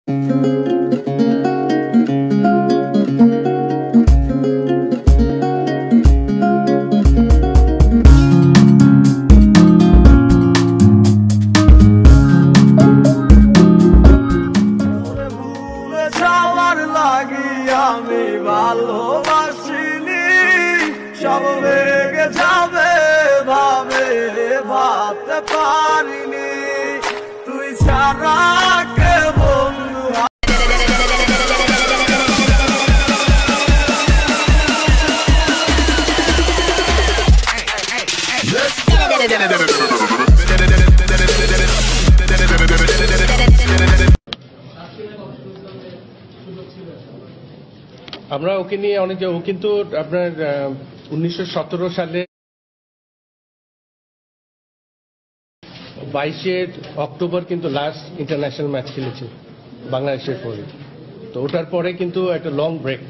আমি ভালোবাসিনি, সব ভেঙে যাবে ভাবে ভাবতে পারিনি, তুই ছাড়া কে বন্ধু। আমরা ওকে নিয়ে অনেক, ও কিন্তু আপনার 1917 সালে 22 অক্টোবর কিন্তু লাস্ট ইন্টারন্যাশনাল ম্যাচ খেলেছে বাংলাদেশের পরে। তো ওটার পরে কিন্তু একটা লং ব্রেক।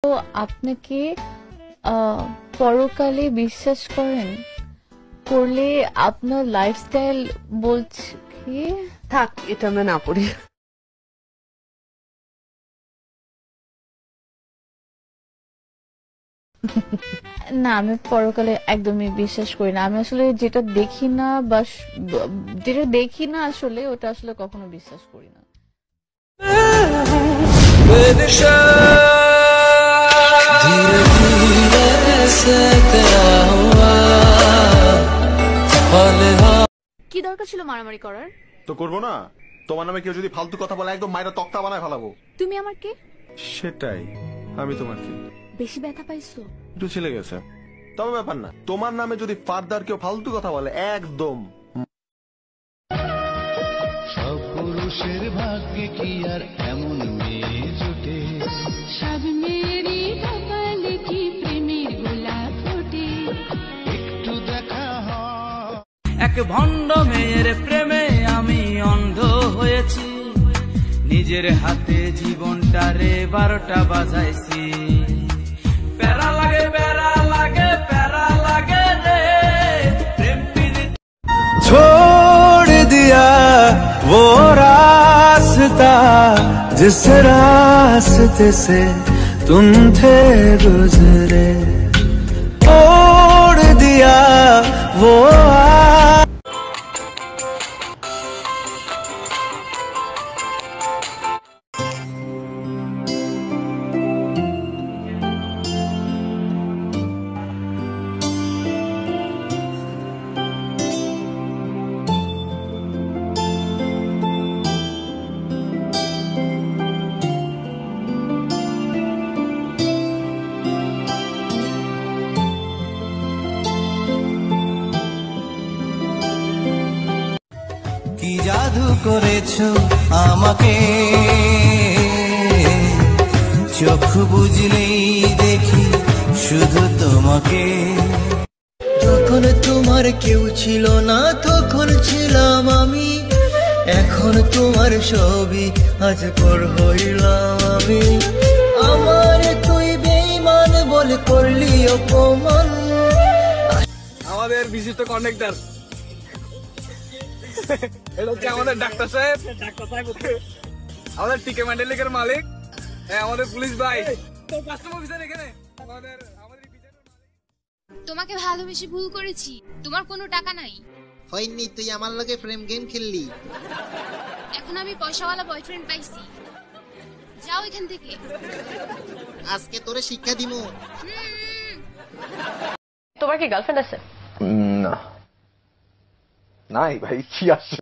তো আপনি কি পরকালে বিশ্বাস করেন? করলে আপনার লাইফস্টাইল বলছে কি? থাক, এটা আমরা না পড়ি। না, আমি পরকালে একদমই বিশ্বাস করি না। আমি আসলে যেটা দেখি না বা যেটা দেখি না আসলে ওটা আসলে কখনো বিশ্বাস করি না। কি দরকার ছিল মারামারি করার? তো করবো না? তোমার নামে কেউ যদি ফালতু কথা বলে একদম মায়েরা তক্তা বানায় ফেলাবো। তুমি আমার কে? সেটাই, আমি তোমার কি? বেশি ব্যথা পাইছো? একটু ছেলে গেছে, তবে ব্যাপার না। তোমার নামে যদি ফার্দার কেউ ফালতু কথা বলে একদম। সব পুরুষের ভাগ্যে কি আর এমন মেয়ে জুটে? সব মেয়েরই কপালে কি প্রেমের গোলাপ ফোটে? একটু দেখা এক ভণ্ড মেয়ের প্রেমে আমি অন্ধ হয়েছি, নিজের হাতে জীবনটারে 12টা বাজাইছি। প্যারা লাগে প্যারা লাগে প্যারা লাগে রে প্রেম পীড়িত। छोड़ दिया वो रास्ता जिस रास्ते से तुम थे गुजरे, छोड़ दिया वो কি জাদু করেছো আমাকে, চোখ বুঝলেই দেখি শুধু তোমাকে। যখন তোমার কেউ ছিল না তখন ছিলাম আমি, এখন তোমার ছবি আজ পর হইলাম আমি। আমার তুই বেঈমান বলে করলি অপমান। আমাদের বিশিষ্ট কন্ডাক্টর এটা হচ্ছে আমাদের ডাক্তার সাহেব, আমাদের টিকে ম্যান্ডেলিকের মালিক, আমাদের পুলিশ ভাই, তো কাস্টম অফিসার এখানে আমাদের। তোমাকে ভালোবেসে ভুল করেছি, তোমার কোনো টাকা নাই। হয়নি, তুই আমার লগে প্রেম গেম খেললি। এখন আমি পয়সাওয়ালা বয়ফ্রেন্ড পাইছি, যাও এখান থেকে। আজকে তোরে শিক্ষা দিমু। তোমার কি গার্লফ্রেন্ড আছে? না, নাই ভাই, কি আসে।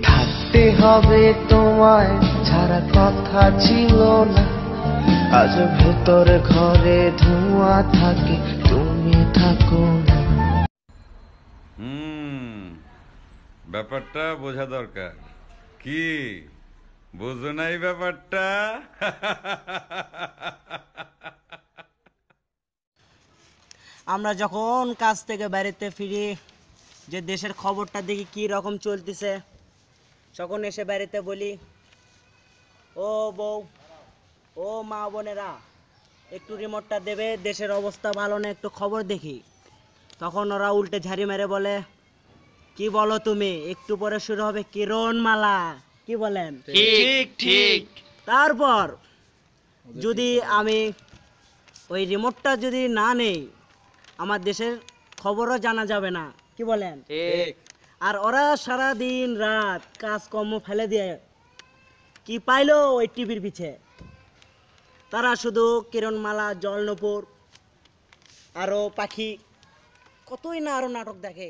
থাকতে হবে তোমায় ছাড়া কথা ছিল না, আজ ভেতর ঘরে ধোঁয়া থাকে তুমি থাকো না। ব্যাপারটা বোঝা দরকার। কি বুঝো নাই ব্যাপারটা? আমরা যখন কাজ থেকে বাড়িতে ফিরি, যে দেশের খবরটা দেখি কি রকম চলতেছে, যখন এসে বাড়িতে বলি, ও বউ, ও মা বোনেরা, একটু রিমোটটা দেবে, দেশের অবস্থা ভালো না, একটু খবর দেখি। তখন ওরা উল্টে ঝাড়ি মেরে বলে, কি বলো তুমি, একটু পরে শুরু হবে কিরণমালা। কি বলেন? ঠিক ঠিক। তারপর যদি আমি ওই রিমোটটা যদি না নেই, আমার দেশের খবরও জানা যাবে না। কি বলেন? ঠিক। আর ওরা সারা দিন রাত কাজকর্ম ফেলে দিয়ে কি পাইলো ওই টিভির পিছে? তারা শুধু কিরণমালা, জলনপুর, আরো পাখি, কতই না আরো নাটক দেখে।